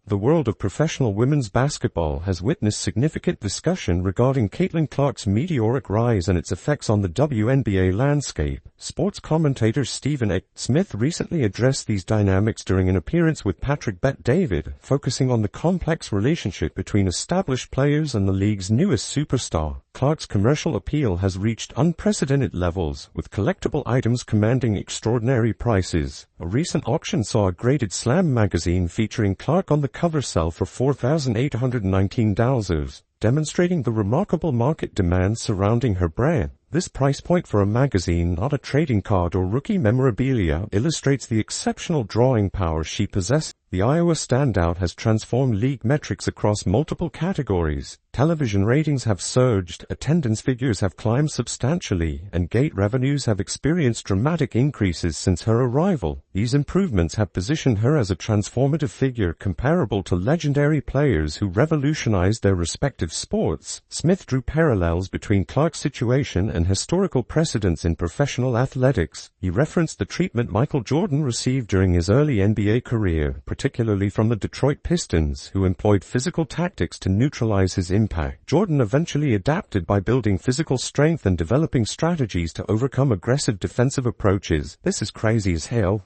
The world of professional women's basketball has witnessed significant discussion regarding Caitlin Clark's meteoric rise and its effects on the WNBA landscape. Sports commentator Stephen A. Smith recently addressed these dynamics during an appearance with Patrick Bet-David, focusing on the complex relationship between established players and the league's newest superstar. Clark's commercial appeal has reached unprecedented levels, with collectible items commanding extraordinary prices. A recent auction saw a graded SLAMS magazine featuring Clark on the cover sell for $4,819, demonstrating the remarkable market demand surrounding her brand. This price point for a magazine, not a trading card or rookie memorabilia, illustrates the exceptional drawing power she possesses. The Iowa standout has transformed league metrics across multiple categories. Television ratings have surged, attendance figures have climbed substantially, and gate revenues have experienced dramatic increases since her arrival. These improvements have positioned her as a transformative figure comparable to legendary players who revolutionized their respective sports. Smith drew parallels between Clark's situation and historical precedents in professional athletics. He referenced the treatment Michael Jordan received during his early NBA career, particularly from the Detroit Pistons, who employed physical tactics to neutralize his impact. Jordan eventually adapted by building physical strength and developing strategies to overcome aggressive defensive approaches. This is crazy as hell.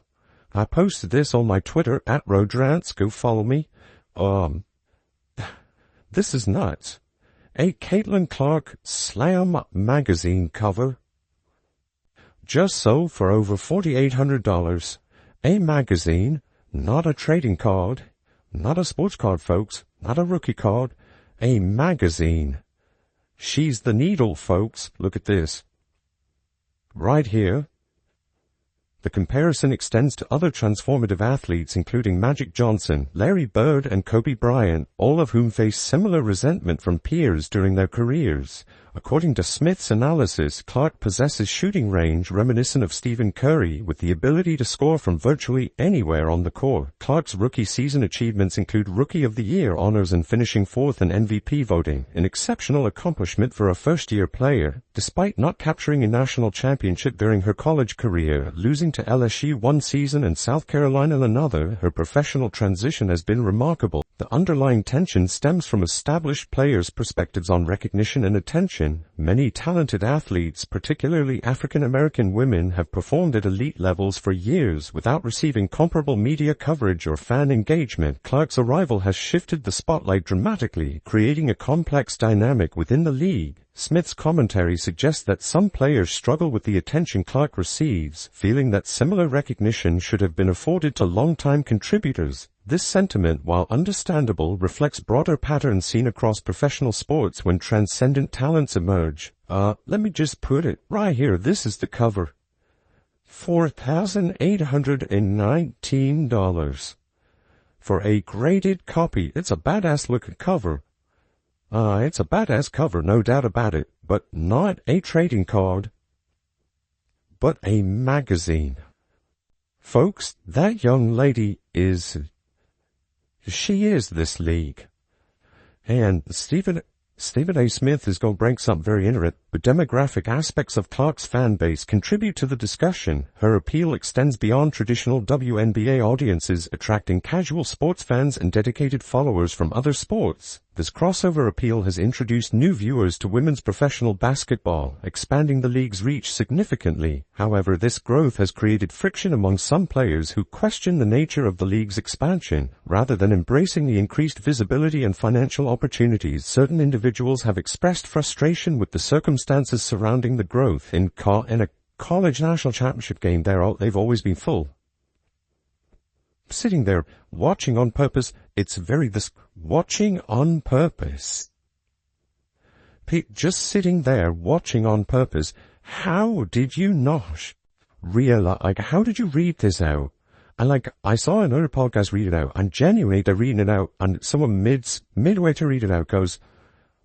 I posted this on my Twitter @RoadRants. Go follow me. This is nuts. A Caitlin Clark SLAMS magazine cover just sold for over $4,800. A magazine, not a trading card, not a sports card, folks, not a rookie card, a magazine. She's the needle, folks. Look at this. Right here. The comparison extends to other transformative athletes including Magic Johnson, Larry Bird, and Kobe Bryant, all of whom faced similar resentment from peers during their careers. According to Smith's analysis, Clark possesses shooting range reminiscent of Stephen Curry, with the ability to score from virtually anywhere on the court. Clark's rookie season achievements include Rookie of the Year honors and finishing fourth in MVP voting, an exceptional accomplishment for a first-year player. Despite not capturing a national championship during her college career, losing to LSU one season and South Carolina another, her professional transition has been remarkable. The underlying tension stems from established players' perspectives on recognition and attention. Many talented athletes, particularly African-American women, have performed at elite levels for years without receiving comparable media coverage or fan engagement. Clark's arrival has shifted the spotlight dramatically, creating a complex dynamic within the league. Smith's commentary suggests that some players struggle with the attention Clark receives, feeling that similar recognition should have been afforded to longtime contributors. This sentiment, while understandable, reflects broader patterns seen across professional sports when transcendent talents emerge. Let me just put it right here. This is the cover. $4,819 for a graded copy. It's a badass looking cover. It's a badass cover, no doubt about it, but not a trading card, but a magazine. Folks, that young lady she is this league. And Stephen A. Smith is going to bring something very interesting. The demographic aspects of Clark's fan base contribute to the discussion. Her appeal extends beyond traditional WNBA audiences, attracting casual sports fans and dedicated followers from other sports. This crossover appeal has introduced new viewers to women's professional basketball, expanding the league's reach significantly. However, this growth has created friction among some players who question the nature of the league's expansion. Rather than embracing the increased visibility and financial opportunities, certain individuals have expressed frustration with the circumstances surrounding the growth. In a college national championship game, they've always been full. Sitting there, watching on purpose. It's watching on purpose. Just sitting there, watching on purpose. How did you not realize, how did you read this out? And I saw another podcast read it out, and genuinely they're reading it out, and someone midway to read it out goes,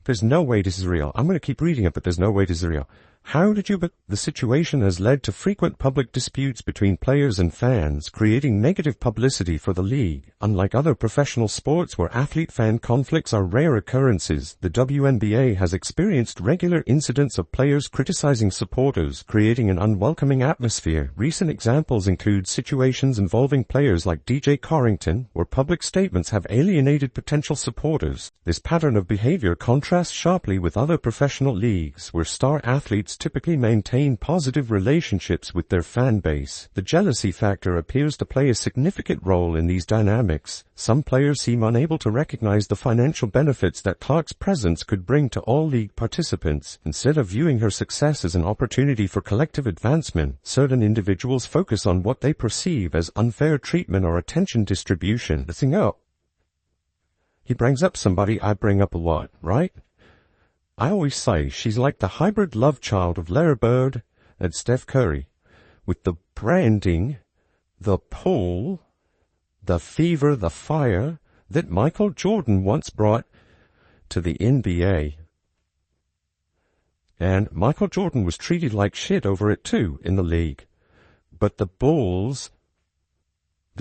there's no way this is real. I'm going to keep reading it, but there's no way this is real. How did you bet? The situation has led to frequent public disputes between players and fans, creating negative publicity for the league. Unlike other professional sports where athlete-fan conflicts are rare occurrences, the WNBA has experienced regular incidents of players criticizing supporters, creating an unwelcoming atmosphere. Recent examples include situations involving players like DJ Corrington, where public statements have alienated potential supporters. This pattern of behavior contrasts sharply with other professional leagues, where star athletes typically maintain positive relationships with their fan base. The jealousy factor appears to play a significant role in these dynamics. Some players seem unable to recognize the financial benefits that Clark's presence could bring to all league participants. Instead of viewing her success as an opportunity for collective advancement, certain individuals focus on what they perceive as unfair treatment or attention distribution. The thing up. He brings up somebody I bring up a lot, right? I always say she's like the hybrid love child of Larry Bird and Steph Curry, with the branding, the pull, the fever, the fire that Michael Jordan once brought to the NBA. And Michael Jordan was treated like shit over it too in the league. But the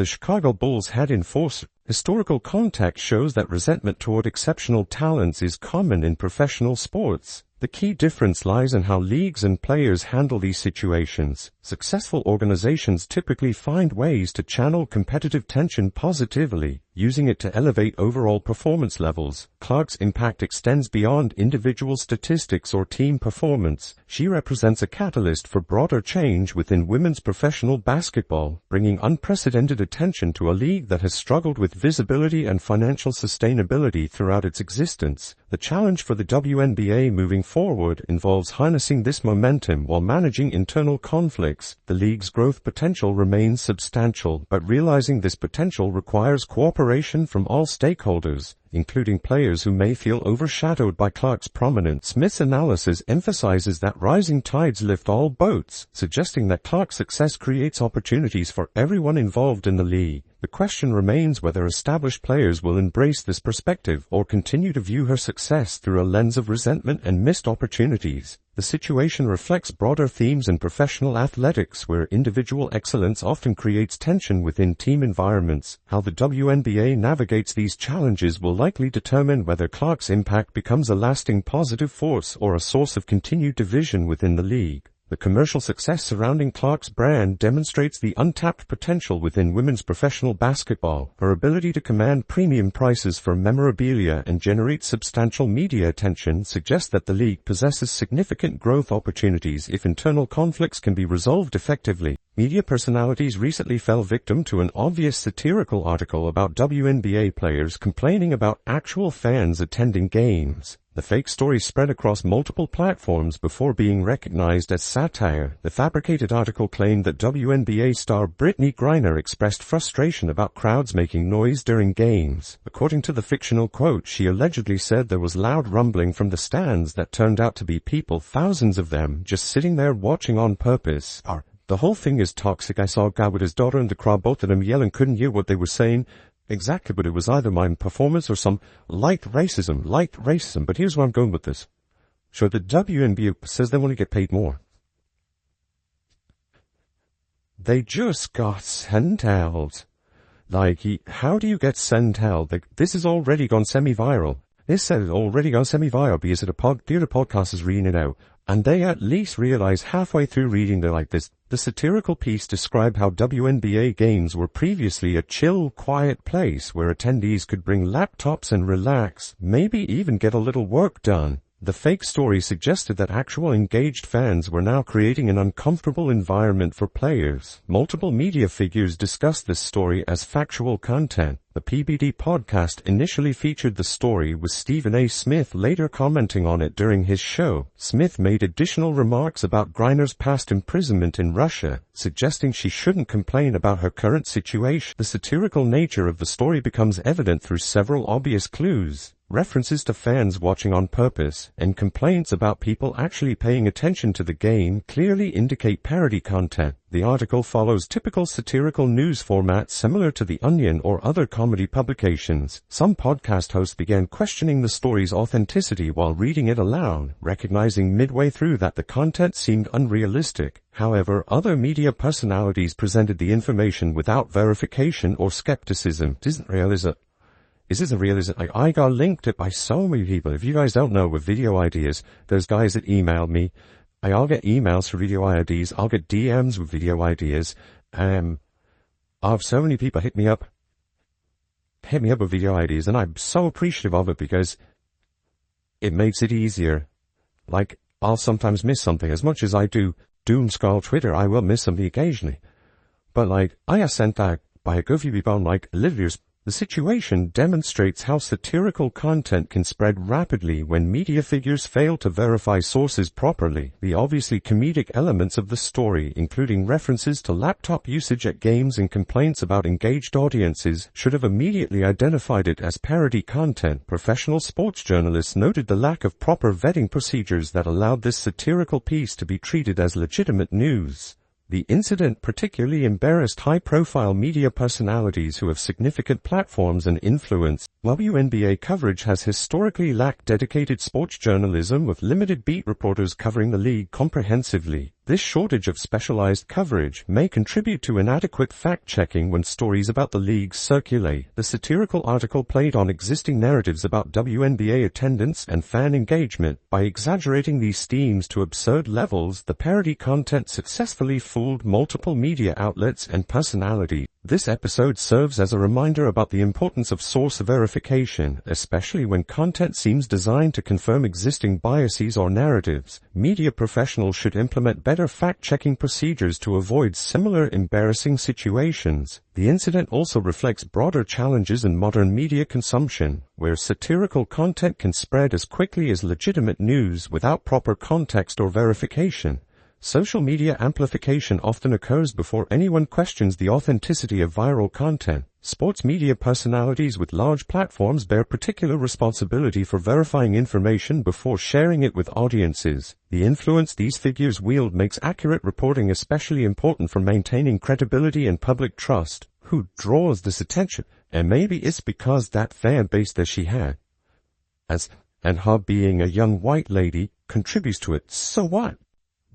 Chicago Bulls had enforced. Historical context shows that resentment toward exceptional talents is common in professional sports. The key difference lies in how leagues and players handle these situations. Successful organizations typically find ways to channel competitive tension positively, using it to elevate overall performance levels. Clark's impact extends beyond individual statistics or team performance. She represents a catalyst for broader change within women's professional basketball, bringing unprecedented attention to a league that has struggled with visibility and financial sustainability throughout its existence. The challenge for the WNBA moving forward involves harnessing this momentum while managing internal conflicts. The league's growth potential remains substantial, but realizing this potential requires cooperation from all stakeholders, including players who may feel overshadowed by Clark's prominence. Smith's analysis emphasizes that rising tides lift all boats, suggesting that Clark's success creates opportunities for everyone involved in the league. The question remains whether established players will embrace this perspective or continue to view her success through a lens of resentment and missed opportunities. The situation reflects broader themes in professional athletics where individual excellence often creates tension within team environments. How the WNBA navigates these challenges will likely determine whether Clark's impact becomes a lasting positive force or a source of continued division within the league. The commercial success surrounding Clark's brand demonstrates the untapped potential within women's professional basketball. Her ability to command premium prices for memorabilia and generate substantial media attention suggests that the league possesses significant growth opportunities if internal conflicts can be resolved effectively. Media personalities recently fell victim to an obvious satirical article about WNBA players complaining about actual fans attending games. The fake story spread across multiple platforms before being recognized as satire. The fabricated article claimed that WNBA star Brittany Griner expressed frustration about crowds making noise during games. According to the fictional quote, she allegedly said there was loud rumbling from the stands that turned out to be people, thousands of them, just sitting there watching on purpose. The whole thing is toxic. I saw a guy with his daughter in the crowd, both of them yelling, couldn't hear what they were saying. Exactly, but it was either my performance or some light racism. But here's where I'm going with this. So the WNBA says they want to get paid more. They just got sent out. How do you get sent out? This has already gone semi-viral. This said it's already gone semi-viral because the podcast is reading it out. And they at least realize halfway through reading they're like this. The satirical piece described how WNBA games were previously a chill, quiet place where attendees could bring laptops and relax, maybe even get a little work done. The fake story suggested that actual engaged fans were now creating an uncomfortable environment for players. Multiple media figures discussed this story as factual content. The PBD podcast initially featured the story, with Stephen A. Smith later commenting on it during his show. Smith made additional remarks about Griner's past imprisonment in Russia, suggesting she shouldn't complain about her current situation. The satirical nature of the story becomes evident through several obvious clues. references to fans watching on purpose, and complaints about people actually paying attention to the game clearly indicate parody content. The article follows typical satirical news format similar to The Onion or other comedy publications. Some podcast hosts began questioning the story's authenticity while reading it aloud, recognizing midway through that the content seemed unrealistic. However, other media personalities presented the information without verification or skepticism. Isn't real, is it? Is this a real? Is it like I got linked it by so many people? If you guys don't know, with video ideas, there's guys that email me. I'll get emails for video ideas. I'll get DMs with video ideas. I'll have so many people hit me up with video ideas, and I'm so appreciative of it because it makes it easier. Like, I'll sometimes miss something. As much as I do doom scroll Twitter, I will miss something occasionally. But like, I have sent that by a good few people, like, literally. The situation demonstrates how satirical content can spread rapidly when media figures fail to verify sources properly. The obviously comedic elements of the story, including references to laptop usage at games and complaints about engaged audiences, should have immediately identified it as parody content. Professional sports journalists noted the lack of proper vetting procedures that allowed this satirical piece to be treated as legitimate news. The incident particularly embarrassed high-profile media personalities who have significant platforms and influence. WNBA coverage has historically lacked dedicated sports journalism, with limited beat reporters covering the league comprehensively. This shortage of specialized coverage may contribute to inadequate fact-checking when stories about the league circulate. The satirical article played on existing narratives about WNBA attendance and fan engagement. By exaggerating these themes to absurd levels, the parody content successfully fooled multiple media outlets and personalities. This episode serves as a reminder about the importance of source verification, especially when content seems designed to confirm existing biases or narratives. Media professionals should implement better fact-checking procedures to avoid similar embarrassing situations. The incident also reflects broader challenges in modern media consumption, where satirical content can spread as quickly as legitimate news without proper context or verification. Social media amplification often occurs before anyone questions the authenticity of viral content. Sports media personalities with large platforms bear particular responsibility for verifying information before sharing it with audiences. The influence these figures wield makes accurate reporting especially important for maintaining credibility and public trust. Who draws this attention? And maybe it's because that fan base that she had, and her being a young white lady, contributes to it. So what?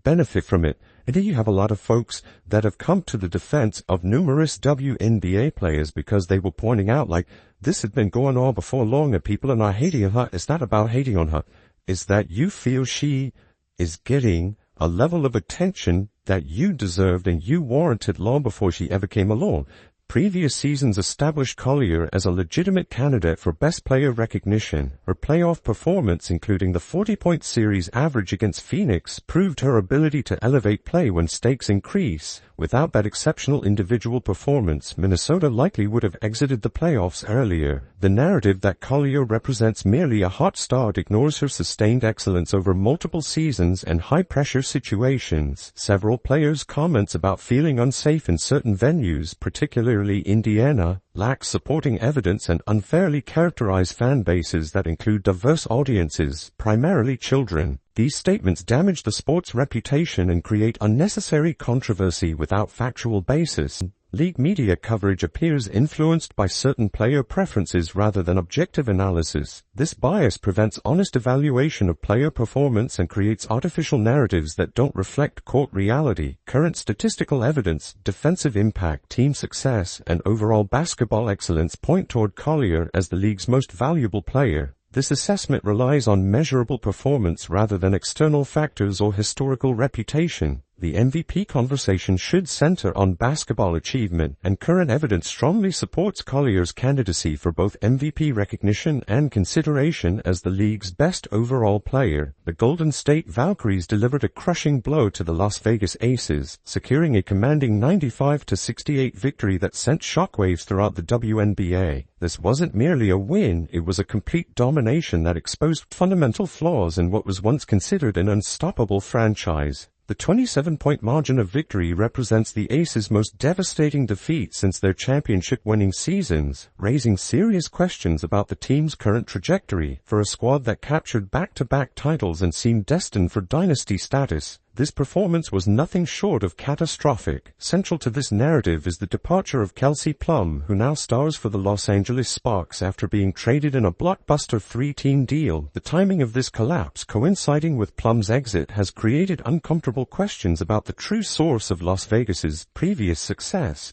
Benefit from it. And then you have a lot of folks that have come to the defense of numerous WNBA players because they were pointing out, like, this had been going on before long and people are not hating on her. It's not about hating on her. It's that you feel she is getting a level of attention that you deserved and you warranted long before she ever came along. Previous seasons established Collier as a legitimate candidate for Best Player recognition. Her playoff performance, including the 40-point series average against Phoenix, proved her ability to elevate play when stakes increase. Without that exceptional individual performance, Minnesota likely would have exited the playoffs earlier. The narrative that Collier represents merely a hot start ignores her sustained excellence over multiple seasons and high-pressure situations. Several players' comments about feeling unsafe in certain venues, particularly Indiana, lack supporting evidence and unfairly characterize fan bases that include diverse audiences, primarily children. These statements damage the sport's reputation and create unnecessary controversy without factual basis. League media coverage appears influenced by certain player preferences rather than objective analysis. This bias prevents honest evaluation of player performance and creates artificial narratives that don't reflect court reality. Current statistical evidence, defensive impact, team success, and overall basketball excellence point toward Collier as the league's most valuable player. This assessment relies on measurable performance rather than external factors or historical reputation. The MVP conversation should center on basketball achievement, and current evidence strongly supports Collier's candidacy for both MVP recognition and consideration as the league's best overall player. The Golden State Valkyries delivered a crushing blow to the Las Vegas Aces, securing a commanding 95-68 victory that sent shockwaves throughout the WNBA. This wasn't merely a win, it was a complete domination that exposed fundamental flaws in what was once considered an unstoppable franchise. The The 27-point margin of victory represents the Aces' most devastating defeat since their championship-winning seasons, raising serious questions about the team's current trajectory. For a squad that captured back-to-back titles and seemed destined for dynasty status, this performance was nothing short of catastrophic. Central to this narrative is the departure of Kelsey Plum, who now stars for the Los Angeles Sparks after being traded in a blockbuster 3-team deal. The timing of this collapse, coinciding with Plum's exit, has created uncomfortable questions about the true source of Las Vegas's previous success.